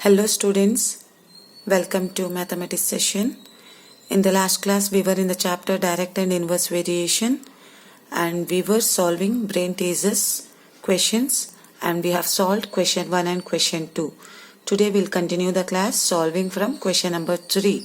Hello students, welcome to mathematics session. In the last class we were in the chapter direct and inverse variation and we were solving brain teasers questions and we have solved question 1 and question 2. Today we'll continue the class solving from question number 3.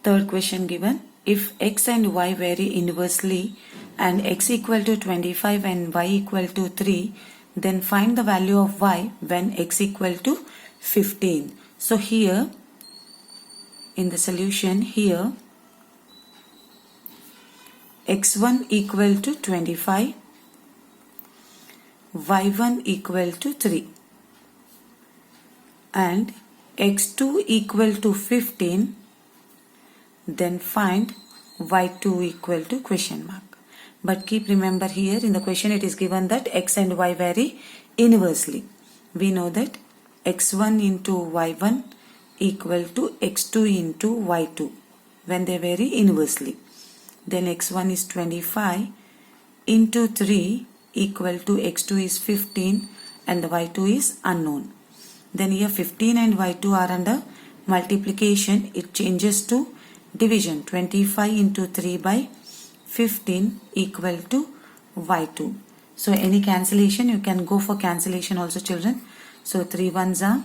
Third question given, if x and y vary inversely and x equal to 25 and y equal to 3, then find the value of y when x equal to 15. So here in the solution here x1 equal to 25, y1 equal to 3 and x2 equal to 15, then find y2 equal to question mark. But keep remember here in the question it is given that x and y vary inversely. We know that x1 into y1 equal to x2 into y2 when they vary inversely. Then x1 is 25 into 3 equal to x2 is 15 and the y2 is unknown. Then here 15 and y2 are under multiplication. It changes to division. 25 into 3 by 15 equal to y2. So any cancellation, you can go for cancellation also children. So 3 ones are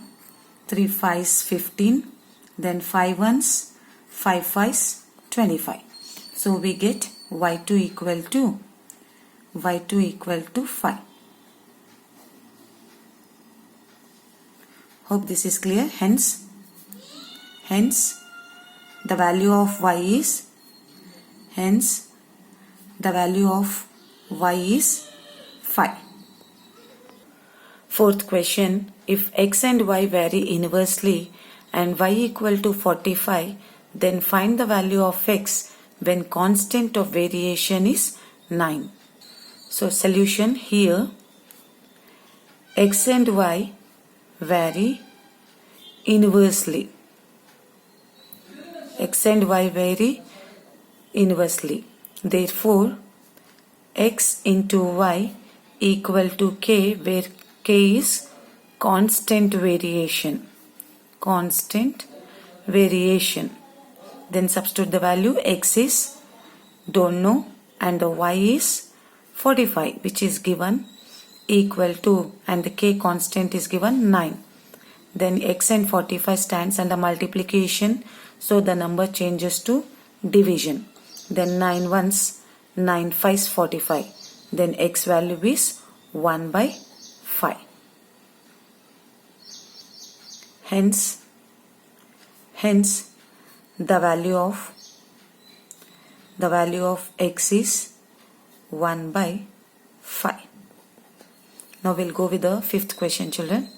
3 5s 15, then 5 ones 5 5s 25. So we get y2 equal to 5. Hope this is clear. Hence the value of y is 5. Fourth question, if x and y vary inversely and y equal to 45, then find the value of x when constant of variation is 9. So solution here, x and y vary inversely. X and y vary inversely. Therefore, x into y equal to k, where k is constant variation. Then substitute the value. X is don't know and the y is 45 which is given equal to, and the k constant is given 9. Then x and 45 stands under multiplication, so the number changes to division. Then 9 ones 9 5s 45. Then x value is 1 by 5. Hence the value of x is 1 by 5. Now we'll go with the fifth question children.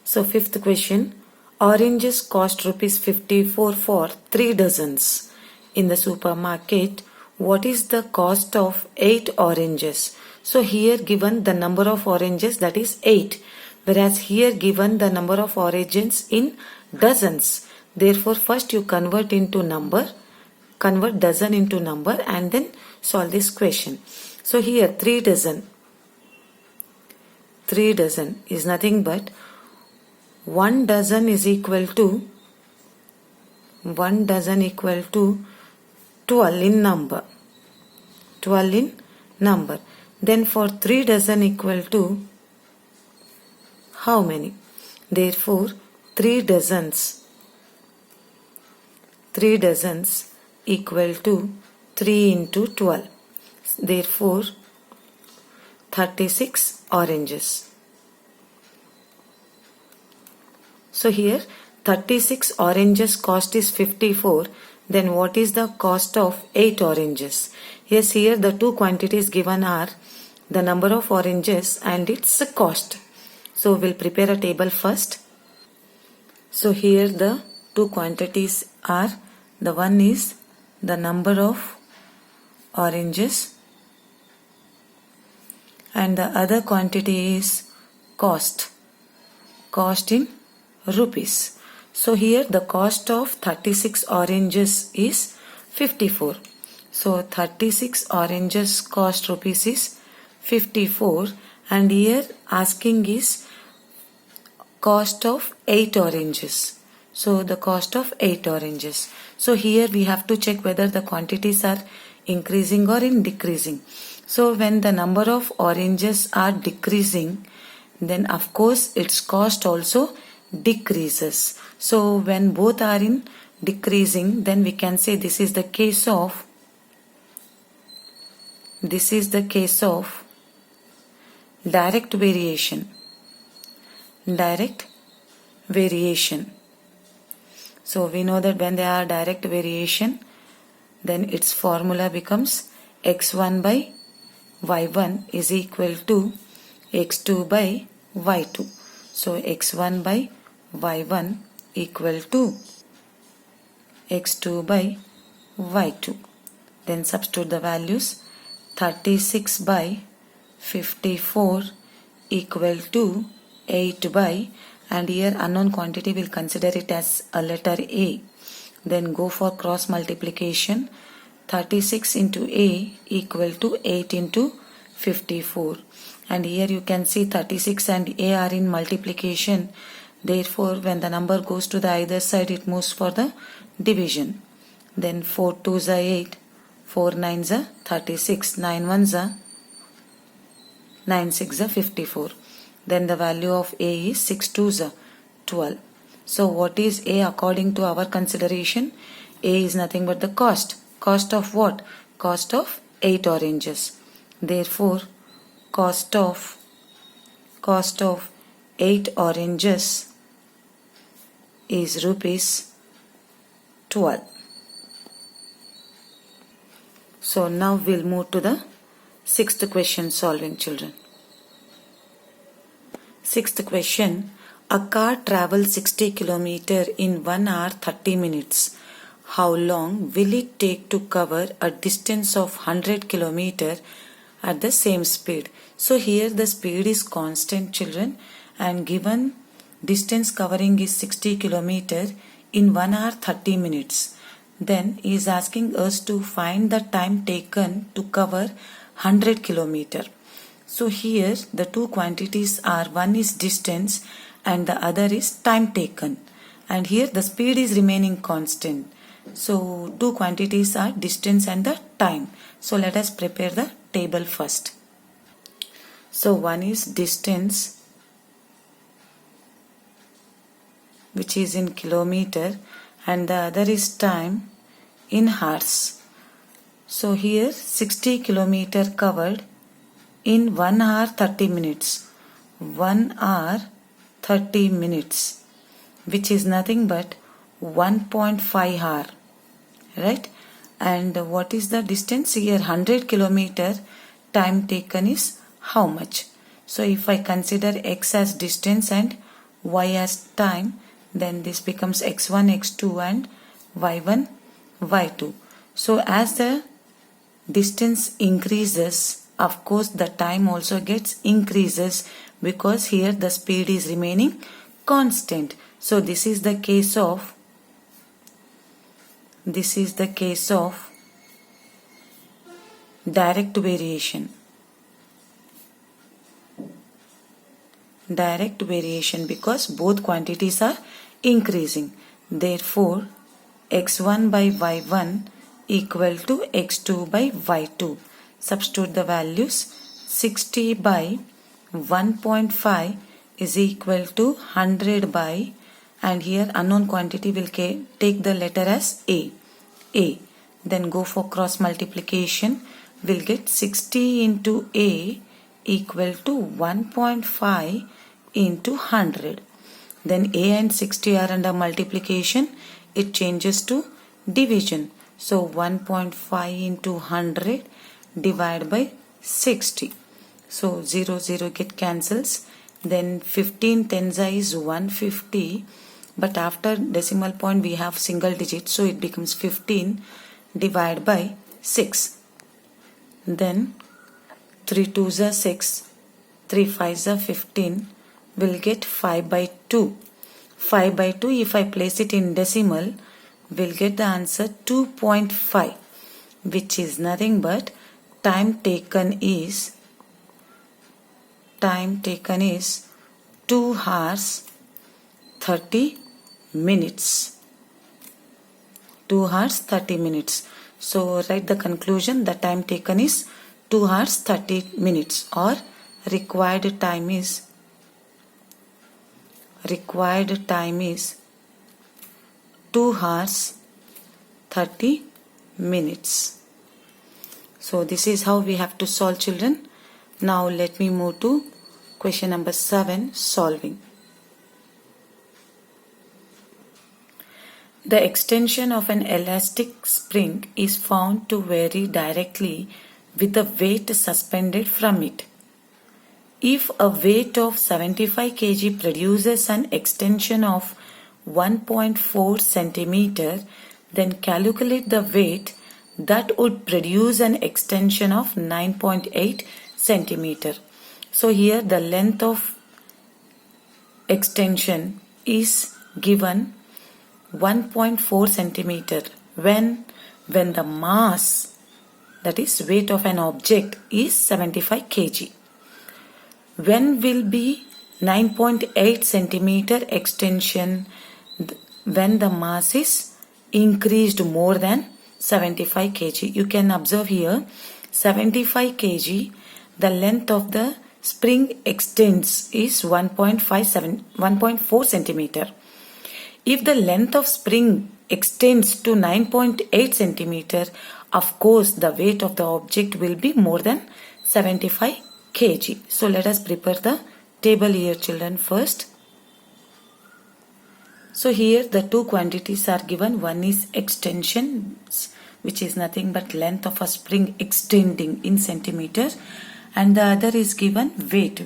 So fifth question, oranges cost rupees 54 for 3 dozens in the supermarket. What is the cost of 8 oranges? So here given the number of oranges, that is 8, whereas here given the number of oranges in dozens. Therefore first you convert dozen into number and then solve this question. So here 3 dozen is nothing but 1 dozen is equal to 12 in number. Then for 3 dozen equal to how many? Therefore 3 dozens equal to 3 into 12. Therefore 36 oranges. So here 36 oranges cost is 54. Then what is the cost of 8 oranges? Yes, here the two quantities given are the number of oranges and its cost. So we'll prepare a table first. So here the two quantities are, the one is the number of oranges and the other quantity is cost in rupees. So here the cost of 36 oranges is 54. So 36 oranges cost rupees is 54 and here asking is cost of 8 oranges. So the cost of 8 oranges. So here we have to check whether the quantities are increasing or in decreasing. So when the number of oranges are decreasing, then of course its cost also decreases. So when both are in decreasing, then we can say this is the case of direct variation. Direct variation. So we know that when they are direct variation, then its formula becomes x1 by y1 is equal to x2 by y2. So x1 by y1 equal to x2 by y2. Then substitute the values. 36 by 54 equal to 8 by, and here unknown quantity will consider it as a letter A. Then go for cross multiplication. 36 into A equal to 8 into 54. And here you can see 36 and A are in multiplication. Therefore, when the number goes to the either side, it moves for the division. Then 4 2s are 8. 4 9s are 36, 9 1s are 9 6s are 54. Then the value of A is 6 2s are 12. So what is A according to our consideration? A is nothing but the cost. Cost of what? Cost of 8 oranges. Therefore, cost of 8 oranges is rupees 12. So now we'll move to the sixth question solving, children. Sixth question. A car travels 60 km in 1 hour 30 minutes. How long will it take to cover a distance of 100 km at the same speed? So here the speed is constant, children, and given distance covering is 60 km in 1 hour 30 minutes. Then he is asking us to find the time taken to cover 100 km. So here the two quantities are, one is distance and the other is time taken. And here the speed is remaining constant. So two quantities are distance and the time. So let us prepare the table first. So one is distance, which is in kilometer, and the other is time in hours. So here 60 km covered in 1 hour 30 minutes. 1 hour 30 minutes, which is nothing but 1.5 hour. Right? And what is the distance? Here 100 km time taken is how much? So if I consider x as distance and y as time, then this becomes x1, x2 and y1, y2. So as the distance increases, of course the time also gets increases, because here the speed is remaining constant. So this is the case of direct variation. Direct variation, because both quantities are increasing. Therefore, x1 by y1 equal to x2 by y2. Substitute the values. 60 by 1.5 is equal to 100 by, and here unknown quantity will take the letter as A. Then go for cross multiplication. We'll get 60 into A equal to 1.5 into 100. Then A and 60 are under multiplication. It changes to division. So 1.5 into 100 divided by 60. So 0 0 get cancels. Then 15 tens is 150. But after decimal point we have single digit. So it becomes 15 divided by 6. Then 3 2s are 6. 3 5s are 15. We'll get 5 by 2. 5 by 2, if I place it in decimal, we'll get the answer 2.5, which is nothing but time taken is 2 hours 30 minutes. 2 hours 30 minutes. So write the conclusion. The time taken is 2 hours 30 minutes, or required time is 2 hours 30 minutes. So this is how we have to solve, children. Now let me move to question number 7, solving. The extension of an elastic spring is found to vary directly with the weight suspended from it. If a weight of 75 kg produces an extension of 1.4 centimeter, then calculate the weight that would produce an extension of 9.8 centimeter. So here the length of extension is given 1.4 centimeter when the mass, that is weight of an object, is 75 kg. When will be 9.8 centimeter extension? When the mass is increased more than 75 kg. You can observe here 75 kg, the length of the spring extends is 1.4 centimeter. If the length of spring extends to 9.8 centimeter, of course the weight of the object will be more than 75 kg. So let us prepare the table here, children, first. So here the two quantities are given. One is extensions, which is nothing but length of a spring extending in centimeter, and the other is given weight,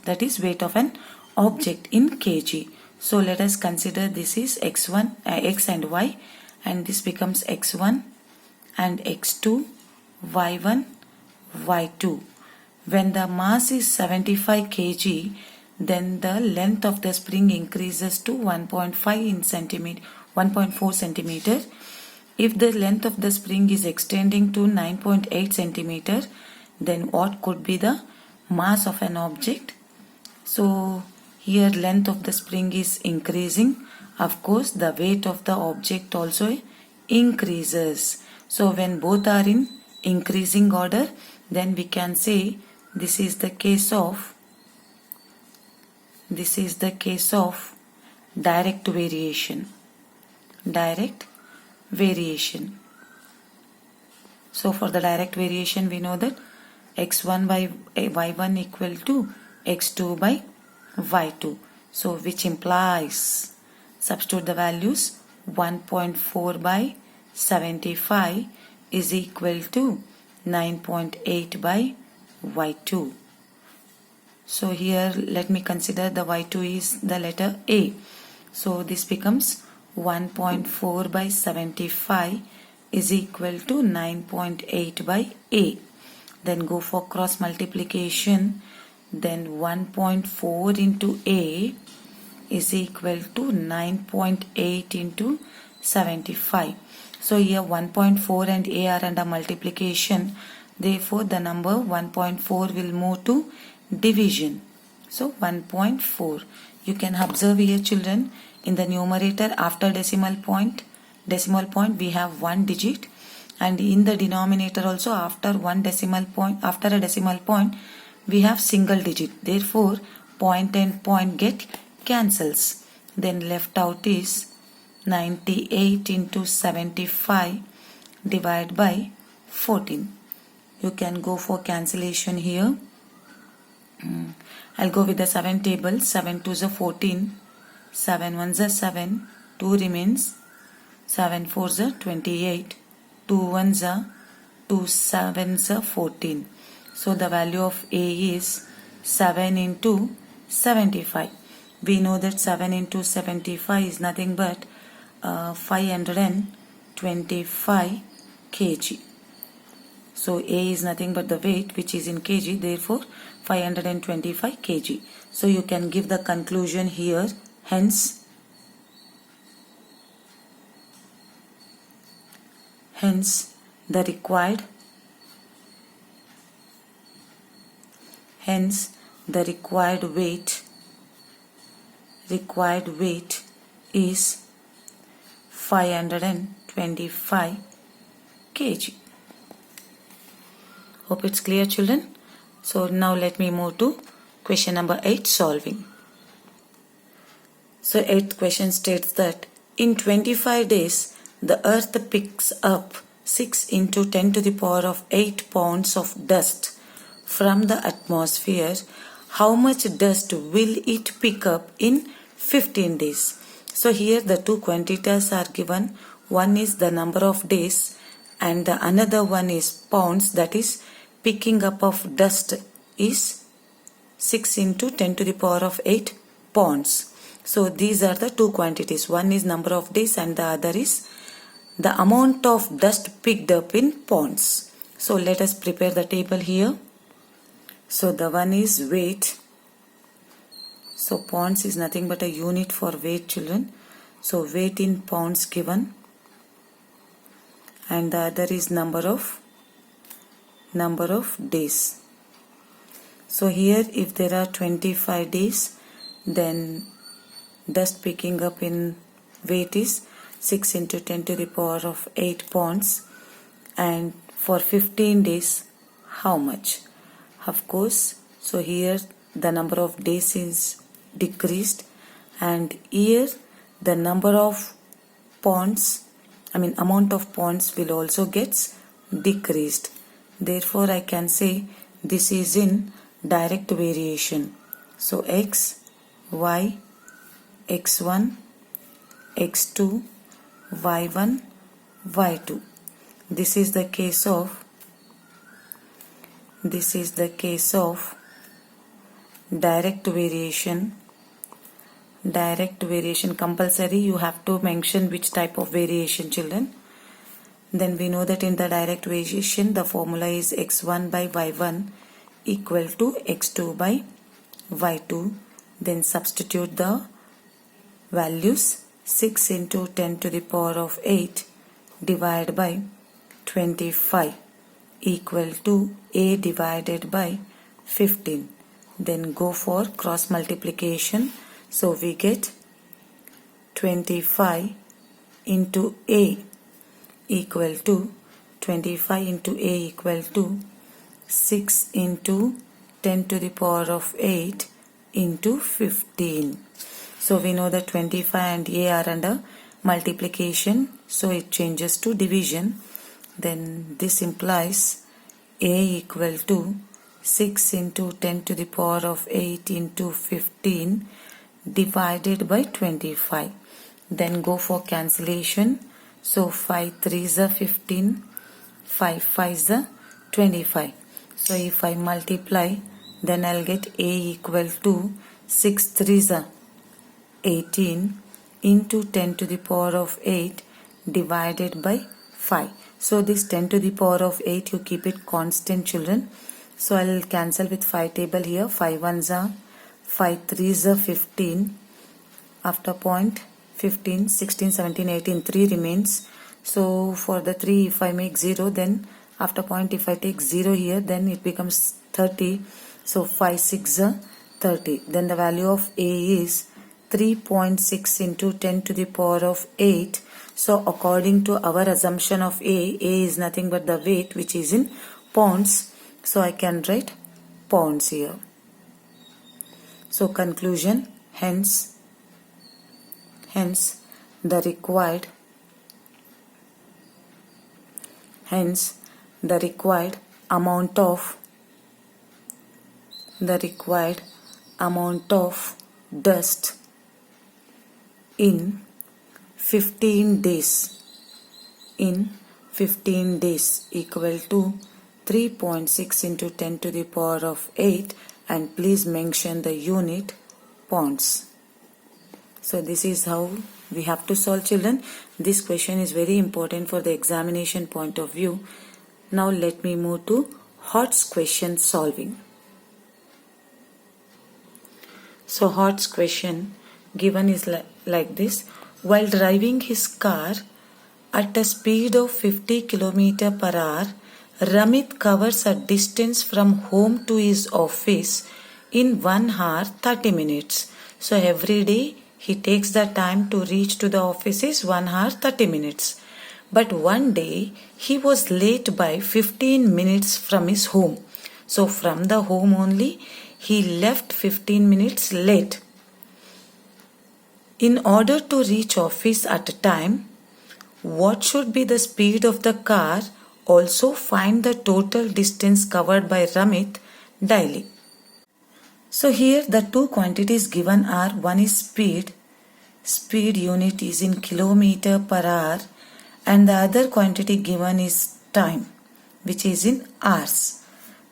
that is weight of an object in kg. So let us consider this is x1, x and y, and this becomes x1 and x2, y1, y2. When the mass is 75 kg, then the length of the spring increases to 1.4 centimeter. If the length of the spring is extending to 9.8 centimeter, then what could be the mass of an object? So here length of the spring is increasing. Of course the weight of the object also increases. So when both are in increasing order, then we can say this is the case of direct variation. So for the direct variation, we know that x1 by y1 equal to x2 by y2. So which implies, substitute the values, 1.4 by 75 is equal to 9.8 by y2. So here let me consider the y2 is the letter A. So this becomes 1.4 by 75 is equal to 9.8 by A. Then go for cross multiplication. Then 1.4 into A is equal to 9.8 into 75. So here 1.4 and A are under multiplication. Therefore the number 1.4 will move to division. So 1.4. You can observe here, children, in the numerator after decimal point we have one digit, and in the denominator also after a decimal point we have single digit. Therefore point and point get cancels. Then left out is 98 into 75 divided by 14. You can go for cancellation here. I'll go with the 7 table. 7 2s are 14, 7 1s are 7, 2 remains, 7 4s are 28, 2 1s are 2 7s are 14. So the value of A is 7 into 75. We know that 7 into 75 is nothing but 525 kg. So A is nothing but the weight, which is in kg, therefore 525 kg. So you can give the conclusion here. Hence the required weight is 525 kg. Hope it's clear, children. So now let me move to question number 8, solving. So 8th question states that in 25 days, the earth picks up 6 into 10 to the power of 8 pounds of dust from the atmosphere. How much dust will it pick up in 15 days? So here the two quantities are given. One is the number of days and the another one is pounds, that is picking up of dust is 6 into 10 to the power of 8 pounds. So these are the two quantities. One is number of days and the other is the amount of dust picked up in pounds. So let us prepare the table here. So the one is weight. So pounds is nothing but a unit for weight, children. So weight in pounds given. And the other is number of days. So here if there are 25 days, then dust picking up in weight is 6 into 10 to the power of 8 pounds. And for 15 days, how much? Of course, so here the number of days is decreased, and here the number of pounds, amount of pounds will also gets decreased. Therefore, I can say this is in direct variation. So x, y, x1, x2, y1, y2. This is the case of direct variation. Direct variation, compulsory you have to mention which type of variation, children. Then we know that in the direct variation the formula is x1 by y1 equal to x2 by y2. Then substitute the values. 6 into 10 to the power of 8 divided by 25 equal to a divided by 15. Then go for cross multiplication. So we get 25 into a equal to 6 into 10 to the power of 8 into 15. So we know that 25 and a are under multiplication, so it changes to division. Then this implies a equal to 6 into 10 to the power of 8 into 15 divided by 25. Then go for cancellation. So 5 3s are 15, 5 5s are 25. So if I multiply, then I'll get a equal to 6 3s are 18 into 10 to the power of 8 divided by 5. So this 10 to the power of 8 you keep it constant, children. So I'll cancel with 5 table here. 5 1s are 5 3s are 15. After point 15, 16, 17, 18, 3 remains. So for the 3 if I make 0, then after point if I take 0 here, then it becomes 30. So 5 6 are 30. Then the value of a is 3.6 into 10 to the power of 8. So according to our assumption of a is nothing but the weight which is in pounds. So I can write pounds here. So conclusion, hence the required amount of dust in 15 days equal to 3.6 into 10 to the power of 8, and please mention the unit pounds. So this is how we have to solve, children. This question is very important for the examination point of view. Now let me move to Hott's question solving. So Hott's question given is like this. While driving his car at a speed of 50 km per hour, Ramit covers a distance from home to his office in 1 hour 30 minutes. So every day he takes the time to reach to the office is 1 hour 30 minutes. But one day he was late by 15 minutes from his home. So from the home only he left 15 minutes late. In order to reach office at a time, what should be the speed of the car? Also find the total distance covered by Ramit daily. So here the two quantities given are, one is speed unit is in kilometer per hour, and the other quantity given is time, which is in hours.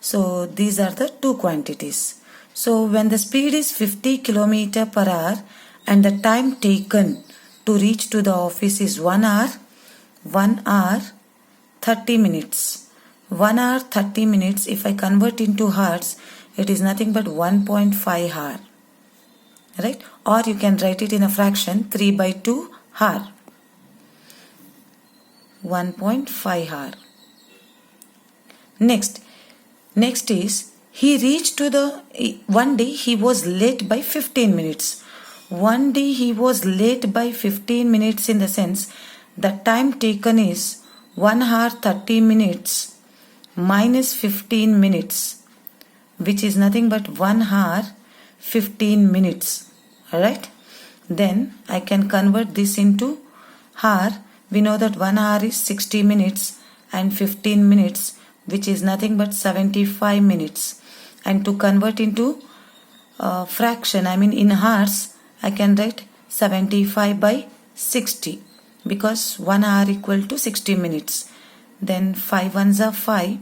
So these are the two quantities. So when the speed is 50 kilometer per hour and the time taken to reach to the office is 1 hour 30 minutes. 1 hour 30 minutes, if I convert into hours, it is nothing but 1.5 hour. Right? Or you can write it in a fraction, 3/2 hour. 1.5 hour. Next is, he reached to the, one day he was late by 15 minutes. One day he was late by 15 minutes in the sense the time taken is 1 hour 30 minutes minus 15 minutes, which is nothing but 1 hour 15 minutes. Alright? Then I can convert this into hour. We know that 1 hour is 60 minutes and 15 minutes, which is nothing but 75 minutes. And to convert into fraction, I mean in hours, I can write 75 by 60 because 1 hour equal to 60 minutes. Then 5 ones are 5,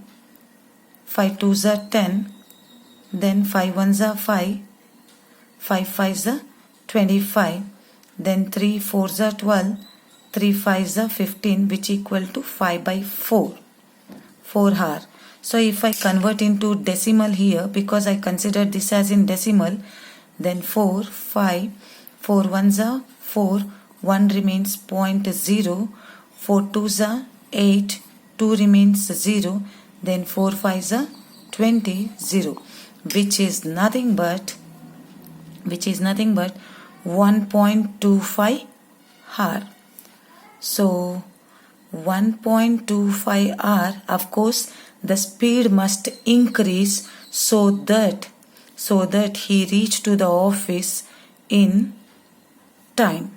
5 twos are 10, then 5 ones are 5, 5 fives are 25, then 3 fours are 12, 3 fives are 15, which equal to 5/4 hour. So if I convert into decimal here, because I consider this as in decimal, then 4, 5, 4 ones are 4, 1 remains 0.0, 4 twos are 8, 2 remains 0, then 4 fives are 20, 0, which is nothing but 1.25 hour. So 1.25 hour, of course the speed must increase so that he reached to the office in time.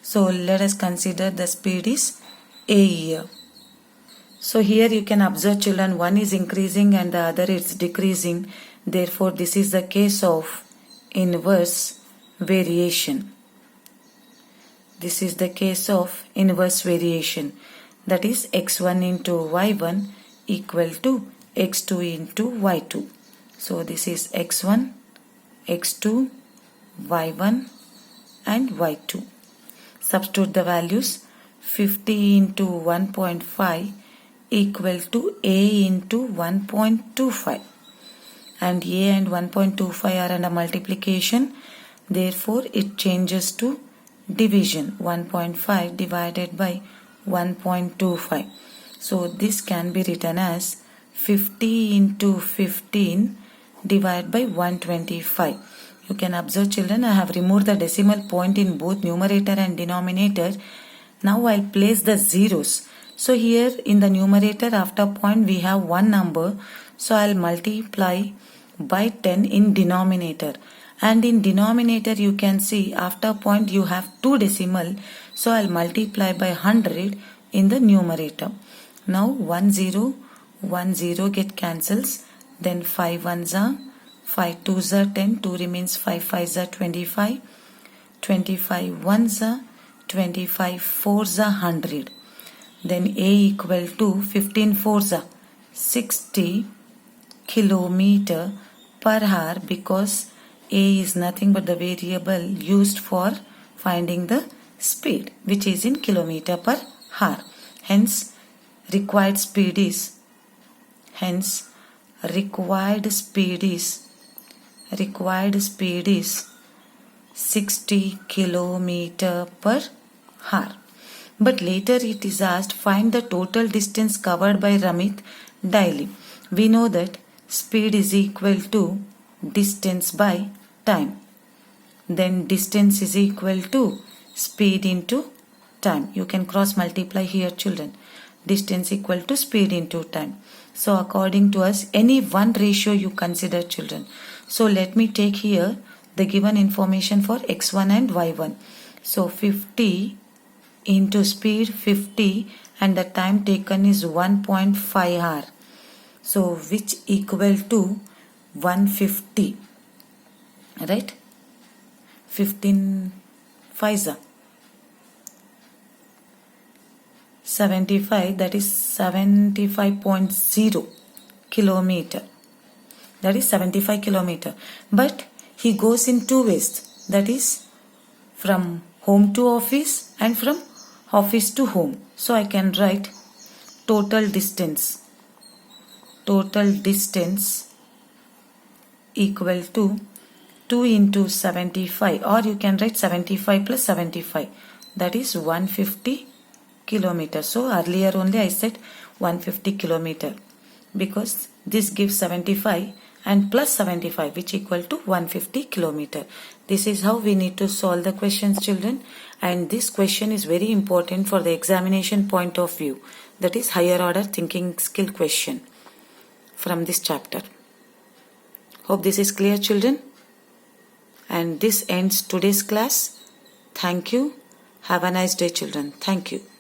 So let us consider the speed is A here. So here you can observe, children, one is increasing and the other is decreasing. Therefore this is the case of inverse variation. This is the case of inverse variation. That is x1 into y1 equal to x2 into y2. So this is x1, x2, y1 and y2. Substitute the values. 50 into 1.5 equal to a into 1.25. And a and 1.25 are under multiplication. Therefore it changes to division. 1.5 divided by 1.25. So this can be written as 50 into 15 divided by 125. You can observe, children, I have removed the decimal point in both numerator and denominator. Now I'll place the zeros. So here in the numerator, after point we have one number. So I'll multiply by 10 in denominator. And in denominator you can see after point you have two decimal. So I'll multiply by 100 in the numerator. Now 1 0 get cancels. Then 5 ones are 5 twos are 10, 2 remains 5 fives are 25, 25 ones are 25 fours are 100. Then A equal to 15 fours are 60 kilometer per hour, because A is nothing but the variable used for finding the speed, which is in kilometer per hour. Hence required speed is 60 kilometer per hour. But later it is asked, find the total distance covered by Ramit daily. We know that speed is equal to distance by time. then distance is equal to speed into time. You can cross multiply here, children. Distance equal to speed into time. So according to us, any one ratio you consider, children. So let me take here the given information for x1 and y1. So 50 into speed 50 and the time taken is 1.5 hour. So which equal to 150, right? 15 5 75, that is 75.0 kilometer. That is 75 kilometer. But he goes in two ways. That is from home to office and from office to home. So I can write total distance. Total distance equal to 2 into 75, or you can write 75 plus 75. That is 150 kilometers. So earlier only I said 150 kilometer because this gives 75 and plus 75 which equal to 150 kilometer. This is how we need to solve the questions, children, and this question is very important for the examination point of view. That is higher order thinking skill question from this chapter. Hope this is clear, children, and this ends today's class. Thank you. Have a nice day, children. Thank you.